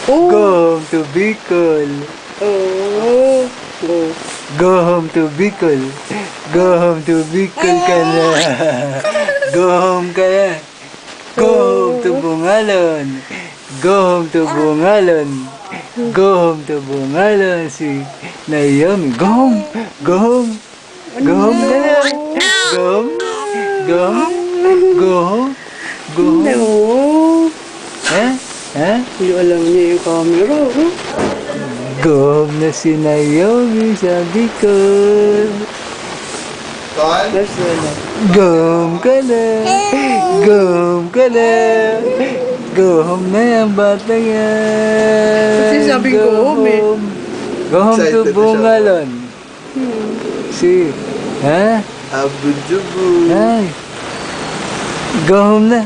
Oh. Go home to Bicol. Oh. Oh. Go home to Bicol. Go home to Bicol ka na. Go home ka na. Go home to Bungalon. Go home to Bungalon. Go home to Bungalon. Si Naomi. Go home. Go home. Go home ka na. Go home. Go home. Go home. Go home. No. Ha? Ha? Hindi alam niya yung camera. Oh. Go home na si Naomi sa Bicol. That's wala. Go home ka na. Go home ka na. Go home na yung bata yan. Kasi sabi go home eh. Go home to Excited na siya. Bungalon. Si, ha? Abu-jubu. Ay. Go home na.